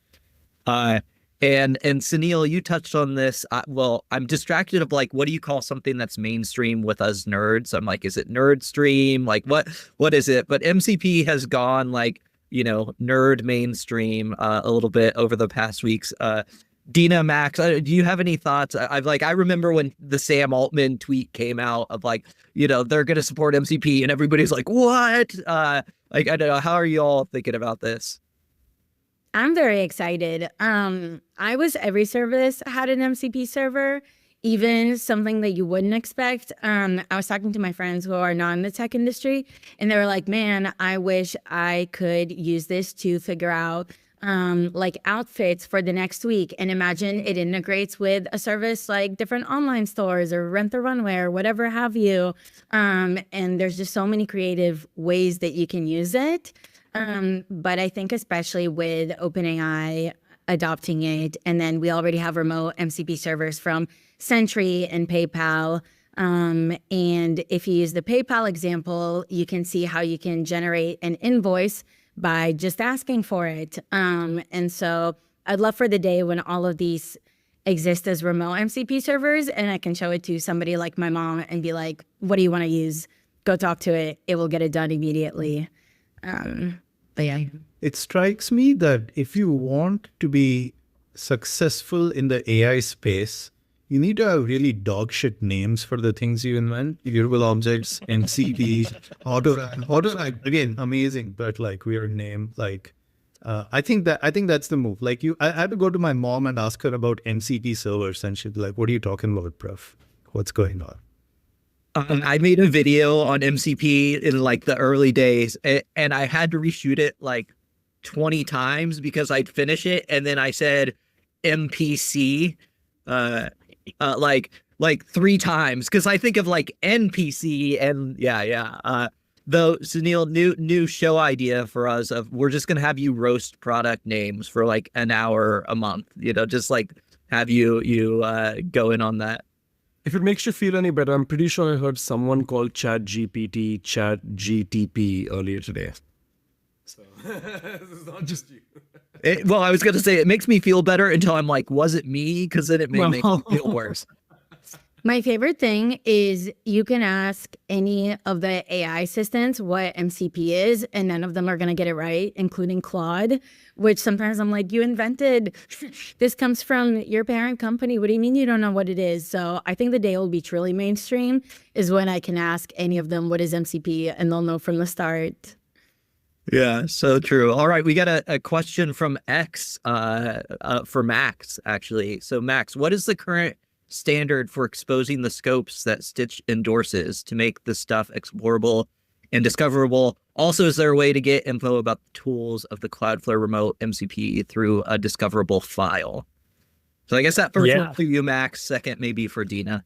And Sunil, you touched on this. Well, I'm distracted of like, what do you call something that's mainstream with us nerds? I'm like, is it nerd stream? Like what is it? But MCP has gone like, nerd mainstream a little bit over the past weeks. Dina, Max, do you have any thoughts? I remember when the Sam Altman tweet came out of like, they're going to support MCP, and everybody's like, what? I don't know. How are you all thinking about this? I'm very excited. I was every service had an MCP server, even something that you wouldn't expect. I was talking to my friends who are not in the tech industry, and they were like, man, I wish I could use this to figure out like outfits for the next week. And imagine it integrates with a service like different online stores or Rent the Runway or whatever have you. And there's just so many creative ways that you can use it. But I think especially with OpenAI adopting it, and then we already have remote MCP servers from Sentry and PayPal. And if you use the PayPal example, you can see how you can generate an invoice by just asking for it. And so I'd love for the day when all of these exist as remote MCP servers, and I can show it to somebody like my mom and be like, what do you want to use? Go talk to it. It will get it done immediately. But yeah. It strikes me that if you want to be successful in the AI space, you need to have really dog shit names for the things you invent. Immutable objects, MCP, auto-RAG, again, amazing, but like weird name. Like, I think that's the move. Like I had to go to my mom and ask her about MCP servers, and she'd be like, "What are you talking about, bruv? What's going on?" I made a video on MCP in like the early days, and I had to reshoot it like 20 times because I'd finish it, and then I said MPC. Like 3 times because I think of like NPC and though Sunil, new show idea for us of we're just gonna have you roast product names for like an hour a month, just like have you go in on that. If it makes you feel any better, I'm pretty sure I heard someone call ChatGPT ChatGTP earlier today. So this is not just you. Well, I was going to say it makes me feel better until I'm like, was it me? Because then it may make me feel worse. My favorite thing is you can ask any of the AI assistants what MCP is, and none of them are going to get it right, including Claude, which sometimes I'm like, you invented, this comes from your parent company. What do you mean you don't know what it is? So I think the day will be truly mainstream is when I can ask any of them what is MCP, and they'll know from the start. Yeah, so true. All right, we got a question from X for Max, actually. So Max, what is the current standard for exposing the scopes that Stitch endorses to make the stuff explorable and discoverable? Also, is there a way to get info about the tools of the Cloudflare remote MCP through a discoverable file? So I guess that first one for you, Max. Second, maybe for Dina.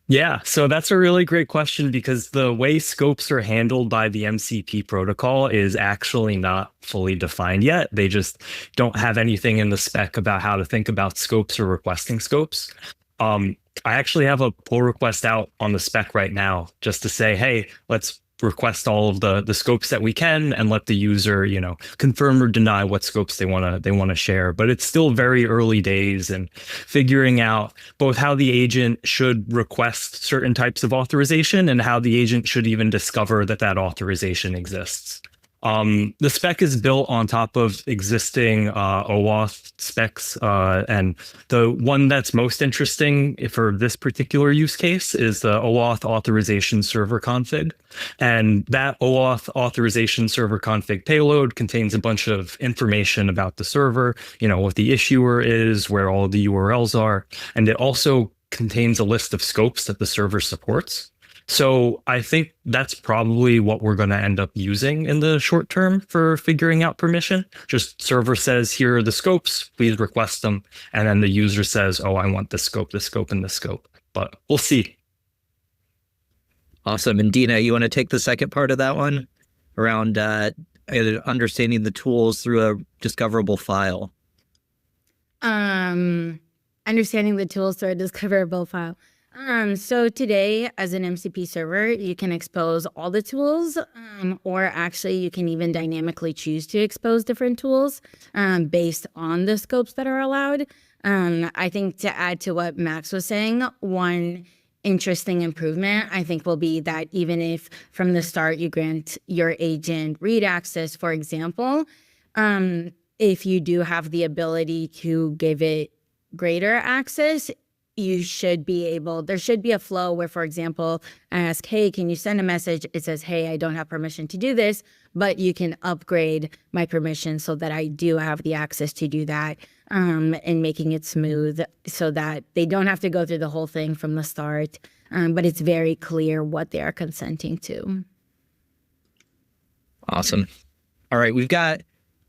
Yeah, so that's a really great question because the way scopes are handled by the MCP protocol is actually not fully defined yet. They just don't have anything in the spec about how to think about scopes or requesting scopes. I actually have a pull request out on the spec right now just to say, hey, let's request all of the scopes that we can and let the user, confirm or deny what scopes they want to share. But it's still very early days and figuring out both how the agent should request certain types of authorization and how the agent should even discover that authorization exists. The spec is built on top of existing OAuth specs, and the one that's most interesting for this particular use case is the OAuth authorization server config. And that OAuth authorization server config payload contains a bunch of information about the server, what the issuer is, where all the URLs are, and it also contains a list of scopes that the server supports. So I think that's probably what we're going to end up using in the short term for figuring out permission. Just server says, here are the scopes, please request them. And then the user says, oh, I want this scope, and this scope. But we'll see. Awesome. And Dina, you want to take the second part of that one around understanding the tools through a discoverable file? Understanding the tools through a discoverable file. So today, as an MCP server, you can expose all the tools, or actually you can even dynamically choose to expose different tools based on the scopes that are allowed. I think to add to what Max was saying, one interesting improvement, I think, will be that even if from the start you grant your agent read access, for example, if you do have the ability to give it greater access, there should be a flow where, for example, I ask, hey, can you send a message? It says, hey, I don't have permission to do this, but you can upgrade my permission so that I do have the access to do that, and making it smooth so that they don't have to go through the whole thing from the start, but it's very clear what they are consenting to. Awesome. All right, we've got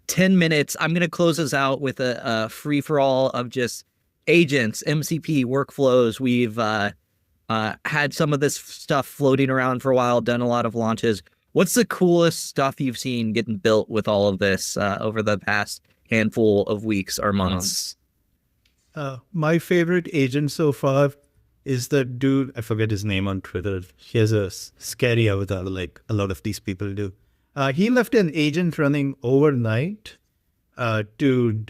10 minutes. I'm going to close us out with a free-for-all of just agents, MCP, workflows. We've had some of this stuff floating around for a while, done a lot of launches. What's the coolest stuff you've seen getting built with all of this over the past handful of weeks or months? My favorite agent so far is the dude, I forget his name on Twitter. He has a scary avatar like a lot of these people do. He left an agent running overnight to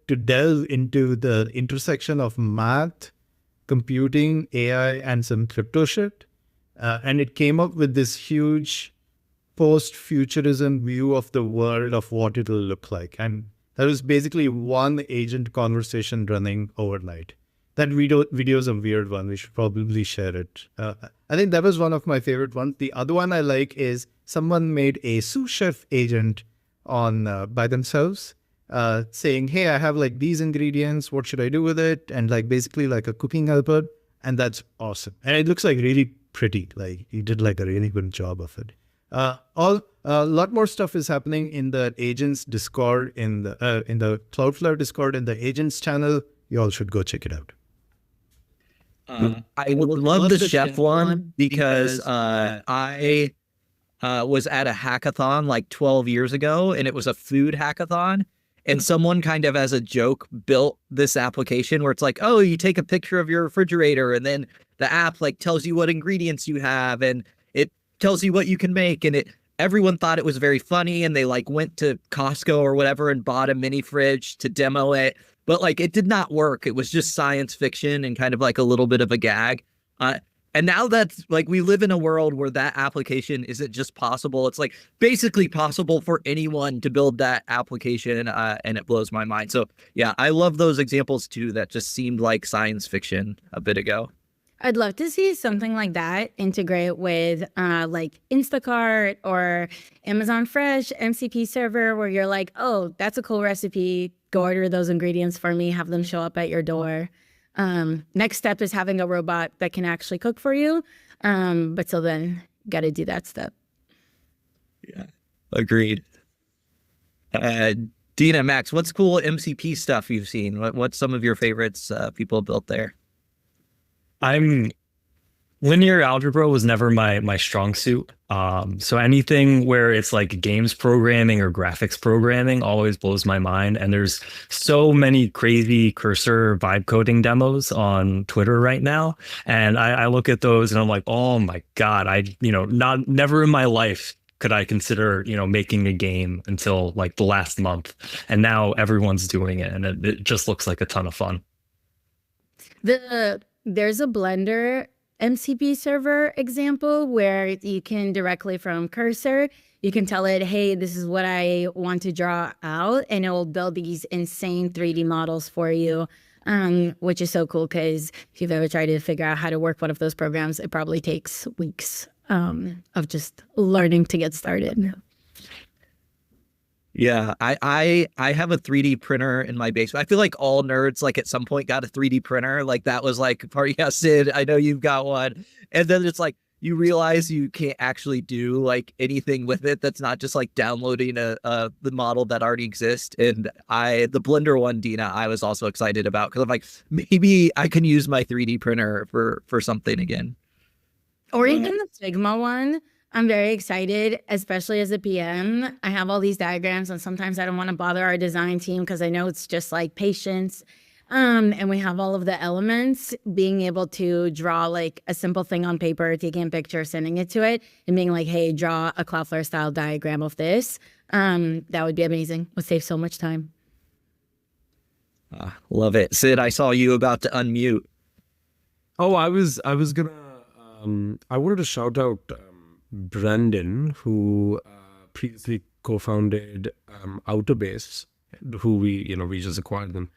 delve into the intersection of math, computing, AI, and some crypto shit. And it came up with this huge post-futurism view of the world of what it'll look like. And that was basically one agent conversation running overnight. That video is a weird one. We should probably share it. I think that was one of my favorite ones. The other one I like is someone made a sous chef agent on by themselves, saying, hey, I have like these ingredients. What should I do with it? And like basically like a cooking helper. And that's awesome. And it looks like really pretty. Like he did like a really good job of it. A lot more stuff is happening in the agents Discord, in the Cloudflare Discord, in the agents channel. You all should go check it out. I would love the chef one because I was at a hackathon like 12 years ago, and it was a food hackathon. And someone kind of as a joke built this application where it's like, oh, you take a picture of your refrigerator and then the app like tells you what ingredients you have and it tells you what you can make. And everyone thought it was very funny, and they like went to Costco or whatever and bought a mini fridge to demo it. But like it did not work. It was just science fiction and kind of like a little bit of a gag. And now that's like we live in a world where that application isn't just possible. It's like basically possible for anyone to build that application, and it blows my mind. So yeah, I love those examples too that just seemed like science fiction a bit ago. I'd love to see something like that integrate with like Instacart or Amazon Fresh, MCP server, where you're like, oh, that's a cool recipe. Go order those ingredients for me, have them show up at your door. Next step is having a robot that can actually cook for you. But till then, got to do that step. Yeah, agreed. Dina, Max, what's cool MCP stuff you've seen? What's some of your favorites people built there? Linear algebra was never my strong suit. So anything where it's like games programming or graphics programming always blows my mind. And there's so many crazy cursor vibe coding demos on Twitter right now. And I look at those and I'm like, oh my God, never in my life could I consider, making a game until like the last month. And now everyone's doing it, and it just looks like a ton of fun. There's a Blender MCP server example where you can directly from cursor, you can tell it, hey, this is what I want to draw out, and it will build these insane 3D models for you, which is so cool because if you've ever tried to figure out how to work one of those programs, it probably takes weeks of just learning to get started. Yeah, I have a 3D printer in my basement. I feel like all nerds like at some point got a 3D printer. Like that was like part, yeah, Sid, I know you've got one. And then it's like you realize you can't actually do like anything with it that's not just like downloading the model that already exists. And the Blender one, Dina, I was also excited about because I'm like, maybe I can use my 3D printer for something again. Or even the Figma one. I'm very excited, especially as a PM. I have all these diagrams, and sometimes I don't want to bother our design team because I know it's just like patience. And we have all of the elements. Being able to draw like a simple thing on paper, taking a picture, sending it to it, and being like, hey, draw a Cloudflare style diagram of this. That would be amazing. Would save so much time. Love it. Sid, I saw you about to unmute. Oh, I was gonna. I wanted to shout out Brendan, who previously co-founded Outerbase, who we just acquired them.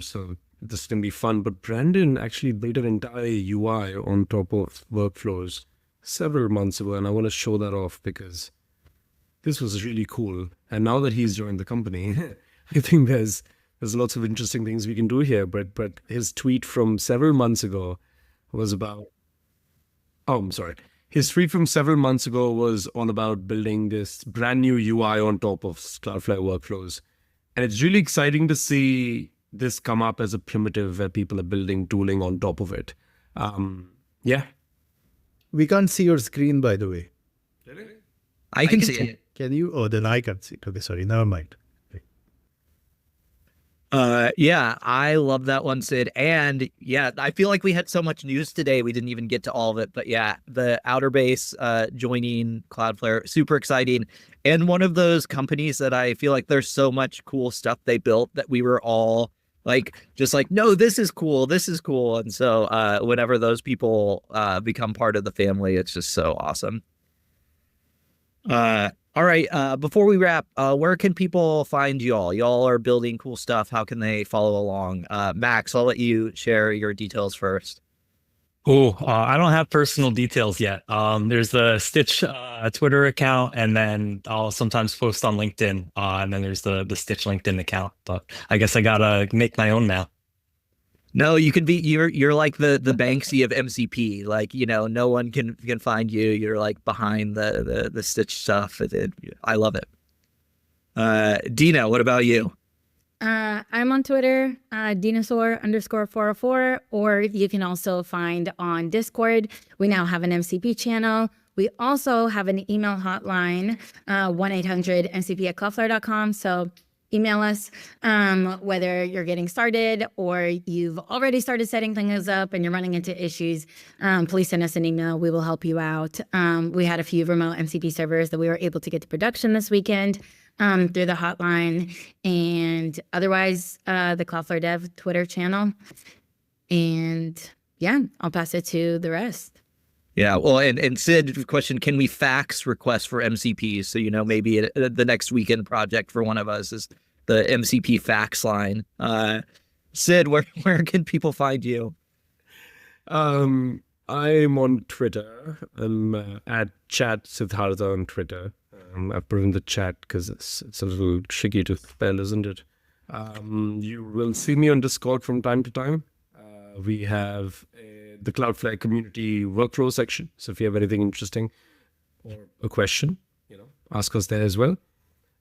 So this can be fun. But Brandon actually built an entire UI on top of workflows several months ago, and I want to show that off because this was really cool. And now that he's joined the company, I think there's lots of interesting things we can do here. But his tweet from several months ago was about, oh, I'm sorry. His tweet from several months ago was all about building this brand new UI on top of Cloudflare workflows. And it's really exciting to see this come up as a primitive where people are building tooling on top of it. Yeah. We can't see your screen, by the way. I can see it. Can you? Oh, then I can't see it. Okay, sorry. Never mind. Yeah, I love that one, Sid. And yeah, I feel like we had so much news today. We didn't even get to all of it. But yeah, the Outer Base joining Cloudflare, super exciting. And one of those companies that I feel like there's so much cool stuff they built that we were all like, just like, no, this is cool. This is cool. And so whenever those people become part of the family, it's just so awesome. All right. Before we wrap, where can people find y'all? Y'all are building cool stuff. How can they follow along? Max, I'll let you share your details first. Cool. I don't have personal details yet. There's the Stitch Twitter account, and then I'll sometimes post on LinkedIn. And then there's the Stitch LinkedIn account. But I guess I gotta make my own now. No, you can be. You're like the Banksy of MCP. Like, you know, no one can find you. You're like behind the Stitch stuff. I love it. Dina, what about you? I'm on Twitter, dinosaur_404, or you can also find on Discord. We now have an MCP channel. We also have an email hotline, 1-800-MCP@cloudflare.com. So email us, whether you're getting started or you've already started setting things up and you're running into issues. Please send us an email. We will help you out. We had a few remote MCP servers that we were able to get to production this weekend through the hotline, and otherwise the Cloudflare Dev Twitter channel. And yeah, I'll pass it to the rest. Yeah, well, and Sid, question, can we fax requests for MCPs? So, you know, maybe the next weekend project for one of us is the MCP fax line. Sid, where can people find you? I'm on Twitter. I'm at Chat Siddhartha on Twitter. I've put in the chat because it's a little tricky to spell, isn't it? You will see me on Discord from time to time. We have the Cloudflare community workflow section. So if you have anything interesting or a question, you know, ask us there as well.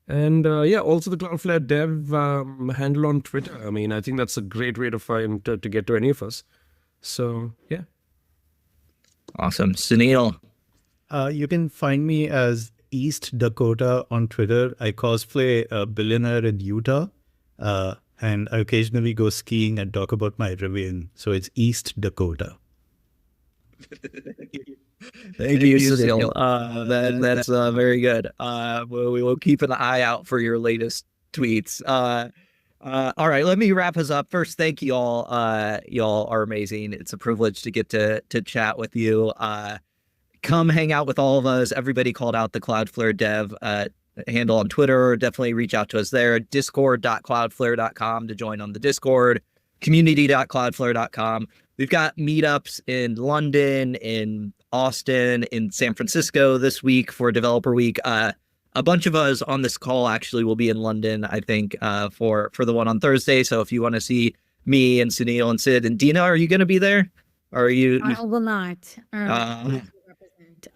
And yeah, also the Cloudflare Dev handle on Twitter. I mean, I think that's a great way to find to get to any of us. So yeah. Awesome. Sunil. You can find me as East Dakota on Twitter. I cosplay a billionaire in Utah. And I occasionally go skiing and talk about my ravine. So it's East Dakota. Thank you, Sunil. That's very good. We will keep an eye out for your latest tweets. All right, let me wrap us up. First, thank you all. Y'all are amazing. It's a privilege to get to chat with you. Come hang out with all of us. Everybody called out the Cloudflare Dev handle on Twitter. Definitely reach out to us there. Discord.cloudflare.com to join on the Discord. Community.cloudflare.com. We've got meetups in London, in Austin, in San Francisco this week for Developer Week. A bunch of us on this call actually will be in London, I think, for the one on Thursday. So if you want to see me and Sunil and Sid and Dina, are you going to be there? Or are you? I will not represent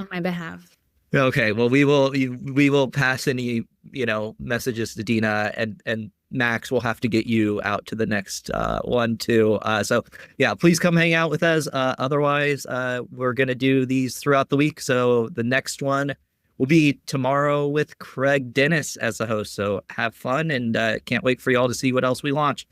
on my behalf. Okay, well, we will pass any, you know, messages to Dina, and Max will have to get you out to the next one too. So yeah, please come hang out with us. Otherwise, we're gonna do these throughout the week. So the next one will be tomorrow with Craig Dennis as the host. So have fun, and can't wait for y'all to see what else we launch.